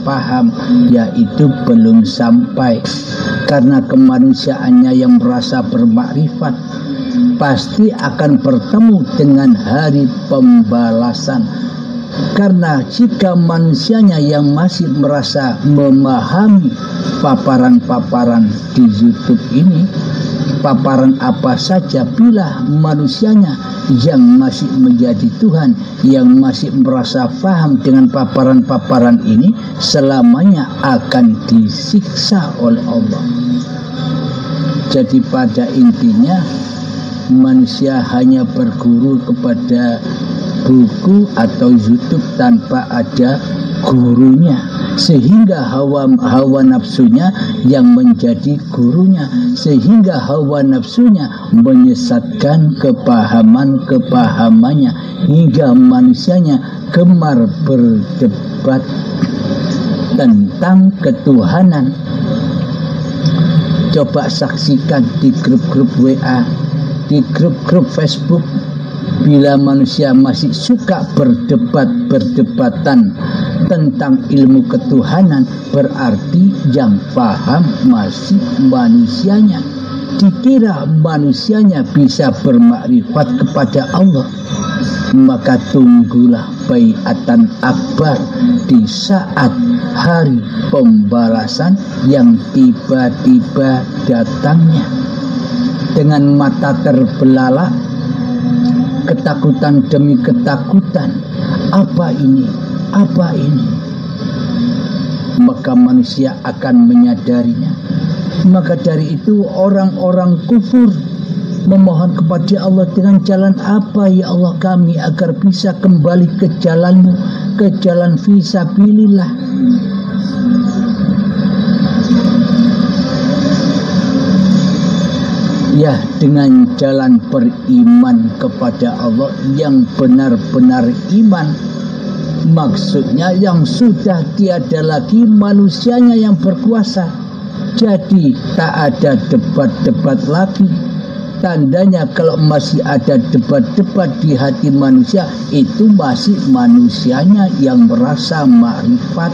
paham, yaitu belum sampai. Karena kemanusiaannya yang merasa bermakrifat pasti akan bertemu dengan hari pembalasan. Karena jika manusianya yang masih merasa memahami paparan-paparan di YouTube ini, paparan apa saja, bila manusianya yang masih menjadi Tuhan, yang masih merasa paham dengan paparan-paparan ini, selamanya akan disiksa oleh Allah. Jadi pada intinya manusia hanya berguru kepada buku atau YouTube tanpa ada gurunya, sehingga hawa nafsunya yang menjadi gurunya, sehingga hawa nafsunya menyesatkan kepahamannya, hingga manusianya gemar berdebat tentang ketuhanan. Coba saksikan di grup-grup WA, di grup-grup Facebook. Bila manusia masih suka berdebatan tentang ilmu ketuhanan, berarti yang paham masih manusianya. Dikira manusianya bisa bermakrifat kepada Allah, maka tunggulah baiatan akbar di saat hari pembalasan yang tiba-tiba datangnya. Dengan mata terbelalak, ketakutan demi ketakutan, apa ini? Apa ini? Maka manusia akan menyadarinya. Maka dari itu orang-orang kufur memohon kepada Allah, dengan jalan apa ya Allah kami agar bisa kembali ke jalan-Mu, ke jalan fisabilillah. Ya, dengan jalan beriman kepada Allah yang benar-benar iman. Maksudnya yang sudah tiada lagi manusianya yang berkuasa. Jadi tak ada debat-debat lagi. Tandanya kalau masih ada debat-debat di hati manusia, itu masih manusianya yang merasa makrifat.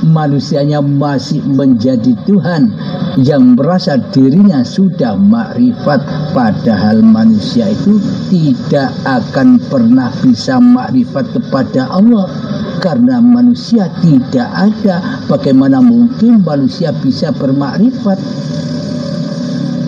Manusianya masih menjadi Tuhan, yang merasa dirinya sudah makrifat, padahal manusia itu tidak akan pernah bisa makrifat kepada Allah, karena manusia tidak ada. Bagaimana mungkin manusia bisa bermakrifat?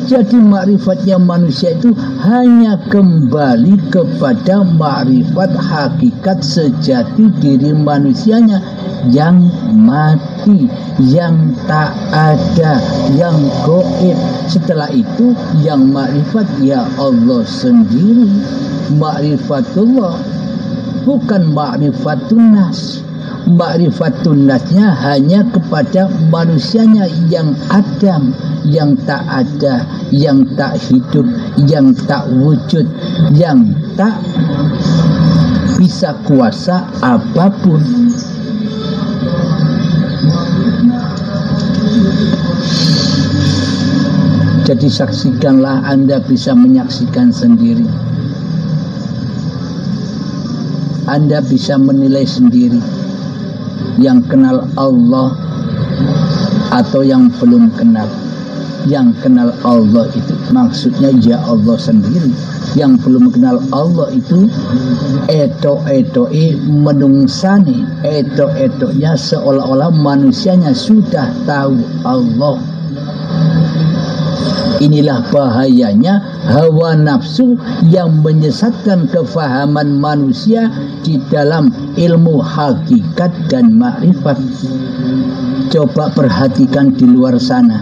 Jadi makrifatnya manusia itu hanya kembali kepada makrifat hakikat sejati diri manusianya yang mati, yang tak ada, yang gaib. Setelah itu yang makrifat ya Allah sendiri. Makrifatullah, bukan makrifatun nas. Makrifatun nasnya hanya kepada manusianya yang adam, yang tak ada, yang tak hidup, yang tak wujud, yang tak bisa kuasa apapun. Jadi saksikanlah, Anda bisa menyaksikan sendiri. Anda bisa menilai sendiri. Yang kenal Allah atau yang belum kenal. Yang kenal Allah itu maksudnya ya Allah sendiri. Yang belum kenal Allah itu eto-etoi menungsani. Eto-etonya seolah-olah manusianya sudah tahu Allah. Inilah bahayanya hawa nafsu yang menyesatkan kefahaman manusia di dalam ilmu hakikat dan makrifat. Coba perhatikan di luar sana.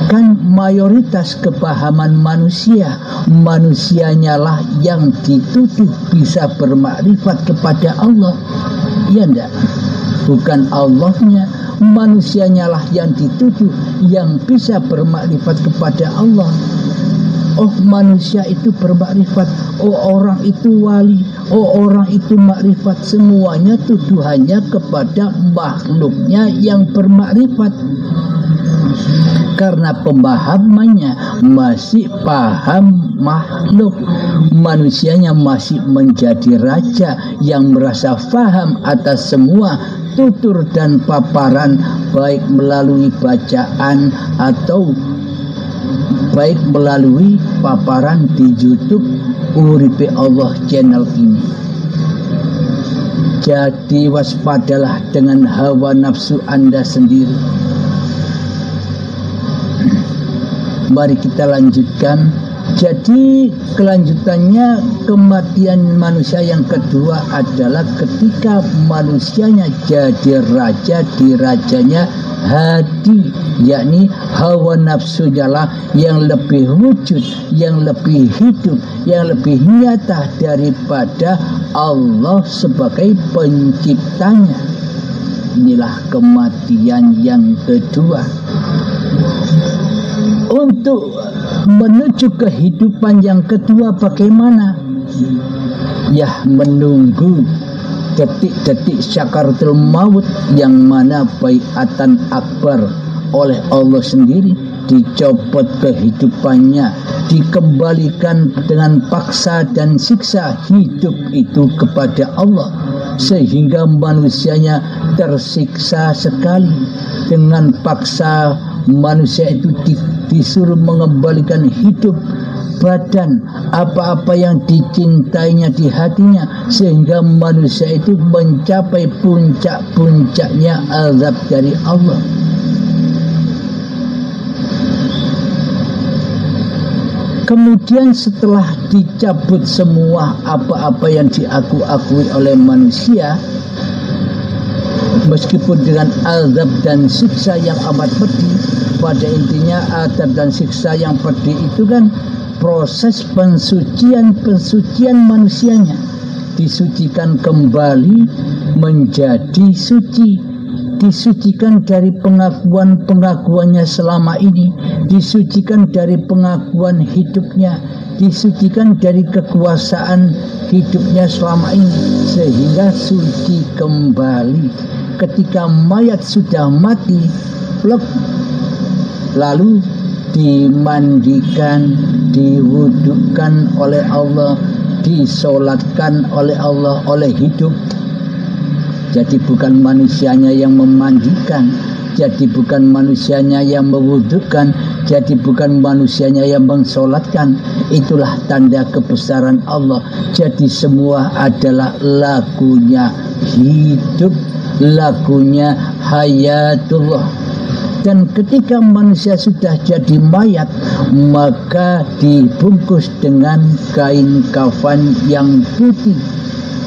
Kan mayoritas kepahaman manusia, manusianya lah yang dituduh bisa bermakrifat kepada Allah. Iya enggak? Bukan Allahnya, manusianya lah yang dituduh yang bisa bermakrifat kepada Allah. Oh, manusia itu bermakrifat, oh orang itu wali, oh orang itu makrifat. Semuanya tuduhannya kepada makhluknya yang bermakrifat. karena pemahamannya masih paham makhluk. Manusianya masih menjadi raja yang merasa paham atas semua tutur dan paparan, baik melalui bacaan atau baik melalui paparan di YouTube Uripe Allah channel ini. Jadi waspadalah dengan hawa nafsu Anda sendiri. Mari kita lanjutkan. Jadi kelanjutannya, kematian manusia yang kedua adalah ketika manusianya jadi raja, dirajanya hati, yakni hawa nafsu lah yang lebih wujud, yang lebih hidup, yang lebih nyata daripada Allah sebagai penciptanya. Inilah kematian yang kedua. Untuk menuju kehidupan yang kedua bagaimana? Ya, menunggu detik-detik syakaratul maut, yang mana baiatan akbar oleh Allah sendiri, dicopot kehidupannya, dikembalikan dengan paksa dan siksa hidup itu kepada Allah, sehingga manusianya tersiksa sekali. Dengan paksa manusia itu disuruh mengembalikan hidup badan apa-apa yang dicintainya di hatinya, sehingga manusia itu mencapai puncak-puncaknya azab dari Allah. Kemudian setelah dicabut semua apa-apa yang diakui oleh manusia, meskipun dengan azab dan siksa yang amat pedih, pada intinya azab dan siksa yang pedih itu kan proses pensucian manusianya, disucikan kembali menjadi suci, disucikan dari pengakuannya selama ini, disucikan dari pengakuan hidupnya, disucikan dari kekuasaan hidupnya selama ini, sehingga suci kembali. Ketika mayat sudah mati, lalu dimandikan, diwudukan oleh Allah, disolatkan oleh Allah, oleh hidup. Jadi bukan manusianya yang memandikan, jadi bukan manusianya yang mewudukan, jadi bukan manusianya yang mensolatkan. Itulah tanda kebesaran Allah. Jadi semua adalah lakunya hidup, lakunya hayatullah. Dan ketika manusia sudah jadi mayat, maka dibungkus dengan kain kafan yang putih.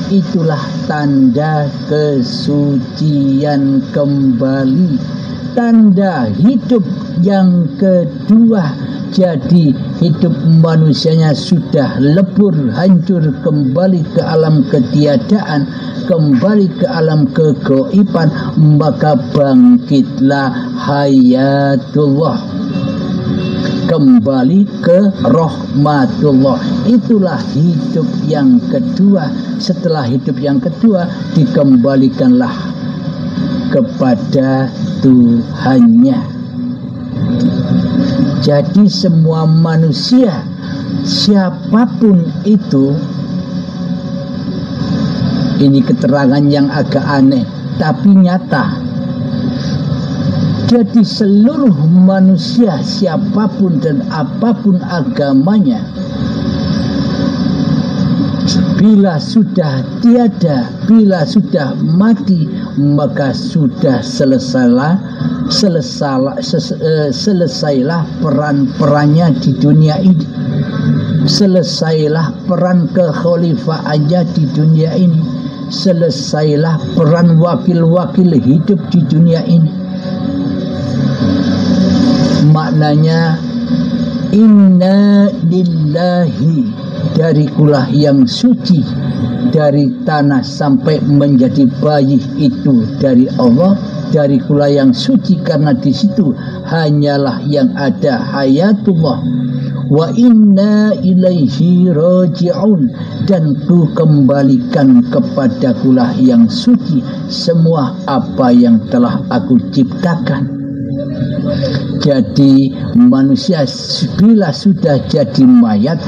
Itulah tanda kesucian kembali, tanda hidup yang kedua. Jadi hidup manusianya sudah lebur, hancur, kembali ke alam ketiadaan, kembali ke alam kegoiban, maka bangkitlah hayatullah, kembali ke rahmatullah. Itulah hidup yang kedua. Setelah hidup yang kedua, dikembalikanlah kepada Tuhannya. Jadi semua manusia, siapapun itu, ini keterangan yang agak aneh tapi nyata. Jadi seluruh manusia, siapapun dan apapun agamanya, bila sudah tiada, bila sudah mati, maka sudah selesailah peran-perannya di dunia ini. Selesailah peran kekhalifahannya di dunia ini. Selesailah peran wakil-wakil hidup di dunia ini. Maknanya inna lillahi, dari kulah yang suci, dari tanah sampai menjadi bayi itu dari Allah, dari kulah yang suci, karena di situ hanyalah yang ada hayatullah. Wa inna ilaihi raji'un, dan ku kembalikan kepada kulah yang suci semua apa yang telah aku ciptakan. Jadi manusia bila sudah jadi mayat,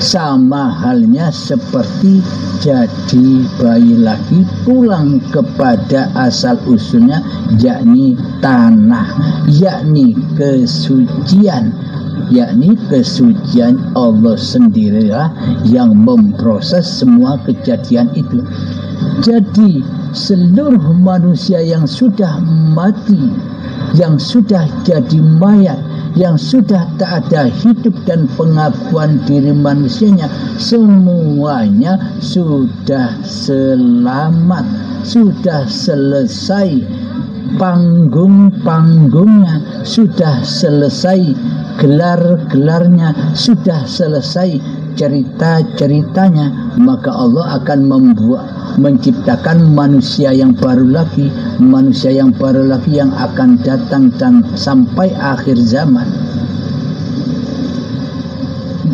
sama halnya seperti jadi bayi lagi, pulang kepada asal usulnya, yakni tanah, yakni kesucian. Yakni kesucian Allah sendirilah yang memproses semua kejadian itu. Jadi seluruh manusia yang sudah mati, yang sudah jadi mayat, yang sudah tak ada hidup dan pengakuan diri manusianya, semuanya sudah selamat, sudah selesai panggung-panggungnya, sudah selesai gelar-gelarnya, sudah selesai cerita-ceritanya. Maka Allah akan menciptakan manusia yang baru lagi, manusia yang baru lagi yang akan datang dan sampai akhir zaman.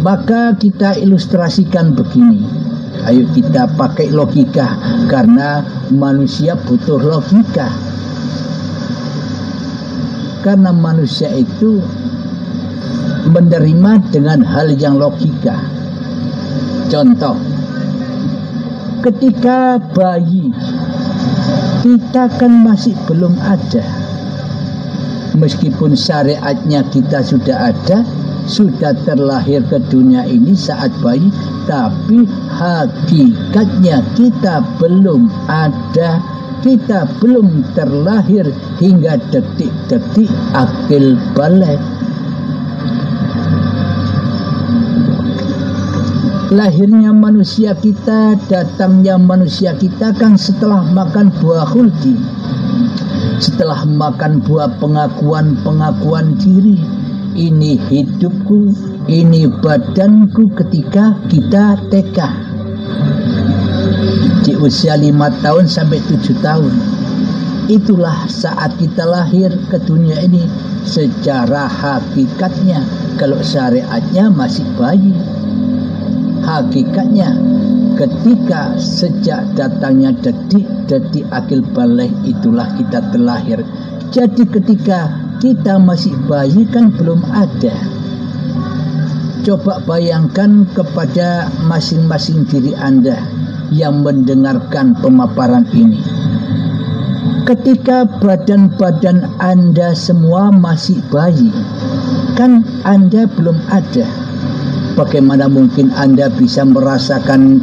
Maka kita ilustrasikan begini. Ayo kita pakai logika, karena manusia butuh logika. Karena manusia itu menerima dengan hal yang logika. Contoh, ketika bayi kita kan masih belum ada, meskipun syariatnya kita sudah ada, sudah terlahir ke dunia ini saat bayi, tapi hakikatnya kita belum ada, kita belum terlahir hingga detik-detik akil balik. Lahirnya manusia kita, datangnya manusia kita kan setelah makan buah khuldi, setelah makan buah pengakuan diri. Ini hidupku, ini badanku ketika kita TK di usia 5 tahun sampai 7 tahun. Itulah saat kita lahir ke dunia ini secara hakikatnya. Kalau syariatnya masih bayi, hakikatnya ketika sejak datangnya detik-detik akil balik, itulah kita terlahir. Jadi ketika kita masih bayi kan belum ada. Coba bayangkan kepada masing-masing diri Anda yang mendengarkan pemaparan ini. Ketika badan-badan Anda semua masih bayi, kan Anda belum ada. Bagaimana mungkin Anda bisa merasakan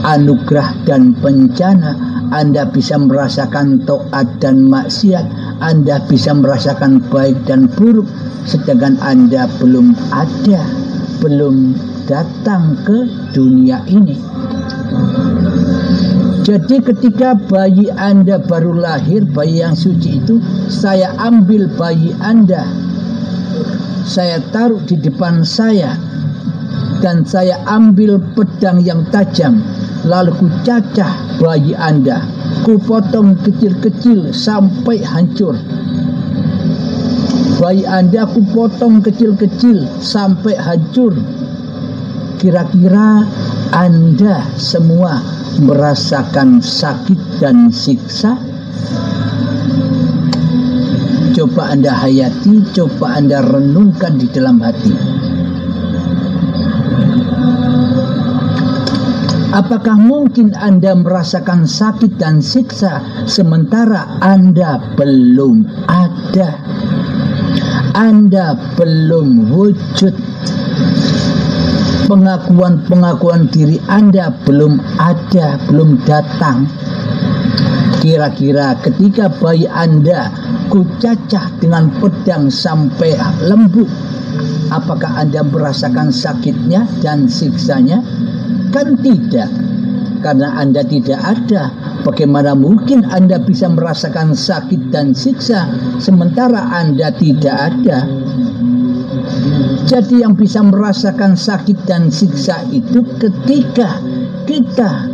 anugerah dan bencana? Anda bisa merasakan taat dan maksiat, Anda bisa merasakan baik dan buruk, sedangkan Anda belum ada, belum datang ke dunia ini. Jadi ketika bayi Anda baru lahir, bayi yang suci itu, saya ambil bayi Anda, saya taruh di depan saya, dan saya ambil pedang yang tajam, lalu ku cacah bayi Anda, ku potong kecil-kecil sampai hancur. Bayi Anda ku potong kecil-kecil sampai hancur. Kira-kira Anda semua merasakan sakit dan siksa? Coba Anda hayati, coba Anda renungkan di dalam hati. Apakah mungkin Anda merasakan sakit dan siksa sementara Anda belum ada? Anda belum wujud. Pengakuan diri Anda belum ada, belum datang. Kira-kira ketika bayi Anda kucacah dengan pedang sampai lembut, apakah Anda merasakan sakitnya dan siksanya? Kan tidak, karena Anda tidak ada. Bagaimana mungkin Anda bisa merasakan sakit dan siksa sementara Anda tidak ada? Jadi yang bisa merasakan sakit dan siksa itu ketika kita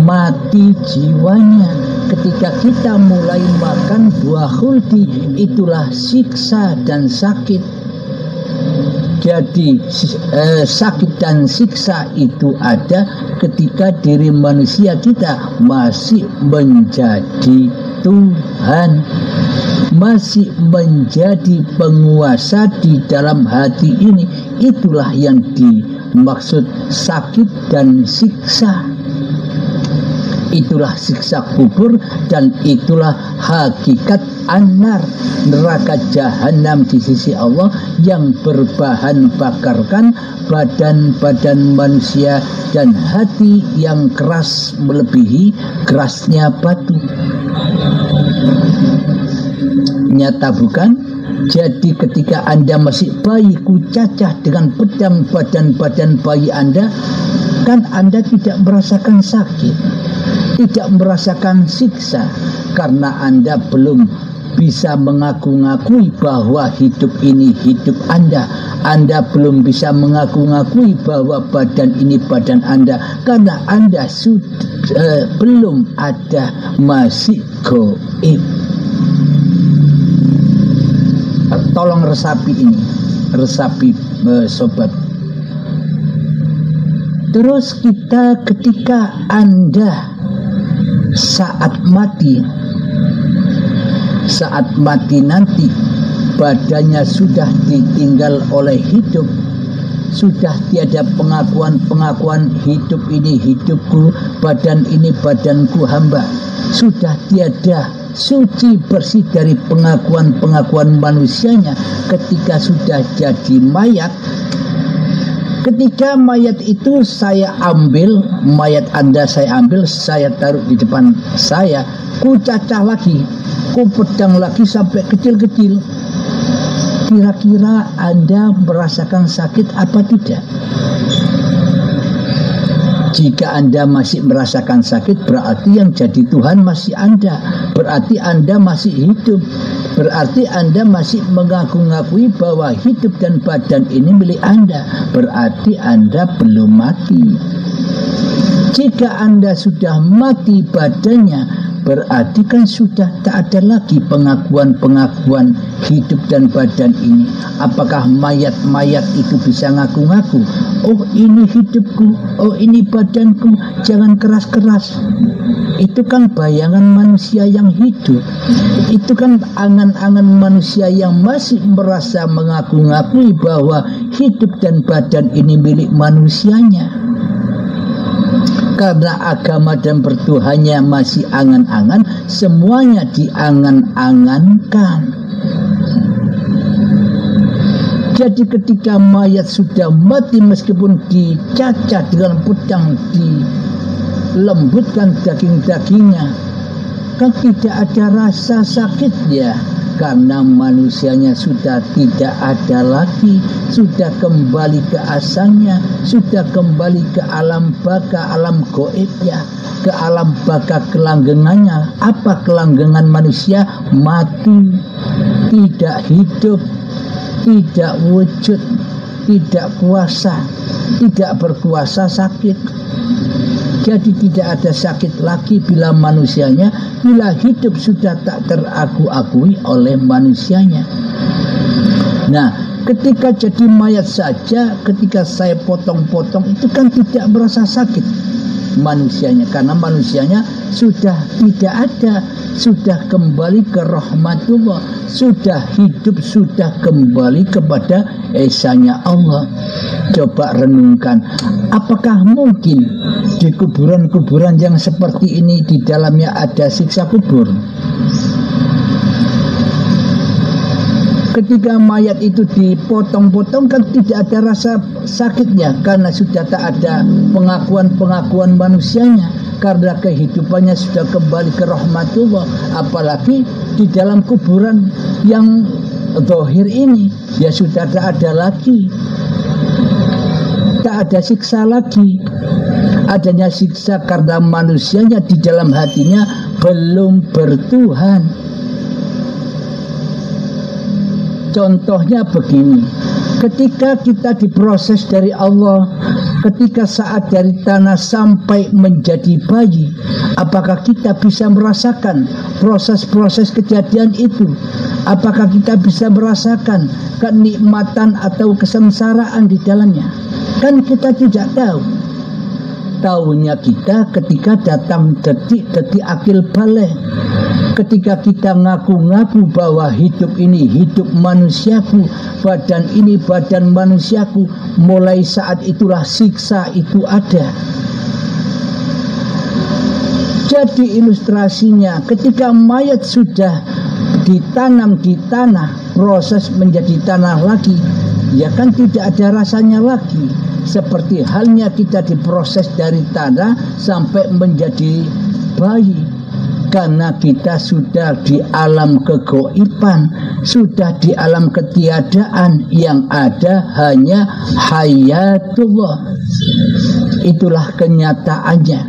mati jiwanya, ketika kita mulai makan buah khuldi, itulah siksa dan sakit. Jadi sakit dan siksa itu ada ketika diri manusia kita masih menjadi Tuhan. masih menjadi penguasa di dalam hati ini, itulah yang dimaksud sakit dan siksa. Itulah siksa kubur dan itulah hakikat anar, neraka jahanam di sisi Allah yang berbahan bakarkan badan-badan manusia dan hati yang keras melebihi kerasnya batu. Nyata bukan? Jadi ketika Anda masih bayi kucacah dengan pedang badan-badan bayi Anda, kan Anda tidak merasakan sakit, tidak merasakan siksa, karena Anda belum bisa mengaku-ngakui bahwa hidup ini hidup Anda. Anda belum bisa mengaku-ngakui bahwa badan ini badan Anda, karena Anda belum ada, masih goib. Tolong resapi ini, resapi sobat. Terus kita ketika Anda saat mati nanti badannya sudah ditinggal oleh hidup, sudah tiada pengakuan hidup ini hidupku, badan ini badanku hamba, sudah tiada suci bersih dari pengakuan manusianya. Ketika sudah jadi mayat, ketika mayat itu saya ambil, mayat Anda saya ambil, saya taruh di depan saya, ku cacah lagi, ku pedang lagi sampai kecil-kecil. Kira-kira Anda merasakan sakit apa tidak? Jika Anda masih merasakan sakit, berarti yang jadi Tuhan masih Anda, berarti Anda masih hidup, berarti Anda masih mengaku-ngakui bahwa hidup dan badan ini milik Anda, berarti Anda belum mati. Jika Anda sudah mati badannya, berarti kan sudah tak ada lagi pengakuan hidup dan badan ini. Apakah mayat-mayat itu bisa ngaku-ngaku, oh ini hidupku, oh ini badanku, jangan keras-keras. Itu kan bayangan manusia yang hidup. Itu kan angan-angan manusia yang masih merasa mengaku-ngakui bahwa hidup dan badan ini milik manusianya. Karena agama dan bertuhannya masih angan-angan, semuanya diangan-angankan. Jadi ketika mayat sudah mati, meskipun dicacah dengan pedang, dilembutkan daging-dagingnya, kan tidak ada rasa sakitnya, karena manusianya sudah tidak ada lagi, sudah kembali ke asalnya, sudah kembali ke alam baka, alam goibnya, ke alam baka kelanggengannya. Apa kelanggengan manusia? Mati, tidak hidup, tidak wujud, tidak kuasa, tidak berkuasa, sakit. Jadi tidak ada sakit lagi bila manusianya, bila hidup sudah tak teraku-akui oleh manusianya. Nah, ketika jadi mayat saja, ketika saya potong-potong, itu kan tidak merasa sakit manusianya, karena manusianya sudah tidak ada, sudah kembali ke rahmatullah, sudah hidup, sudah kembali kepada esanya Allah. Coba renungkan, apakah mungkin di kuburan-kuburan yang seperti ini di dalamnya ada siksa kubur? Ketika mayat itu dipotong-potong kan tidak ada rasa sakitnya, karena sudah tak ada pengakuan manusianya, karena kehidupannya sudah kembali ke rahmatullah. Apalagi di dalam kuburan yang zahir ini, ya sudah tak ada lagi, tak ada siksa lagi. Adanya siksa karena manusianya di dalam hatinya belum bertuhan. Contohnya begini, ketika kita diproses dari Allah, ketika saat dari tanah sampai menjadi bayi, apakah kita bisa merasakan proses-proses kejadian itu? Apakah kita bisa merasakan kenikmatan atau kesengsaraan di dalamnya? Kan kita tidak tahu. Tahunya kita ketika datang detik-detik akil balik. Ketika kita ngaku-ngaku bahwa hidup ini hidup manusiaku, badan ini badan manusiaku, mulai saat itulah siksa itu ada. Jadi ilustrasinya, ketika mayat sudah ditanam di tanah, proses menjadi tanah lagi, ya kan tidak ada rasanya lagi. Seperti halnya kita diproses dari tanah sampai menjadi bayi. Karena kita sudah di alam kegoiban, sudah di alam ketiadaan, yang ada hanya hayatullah. Itulah kenyataannya.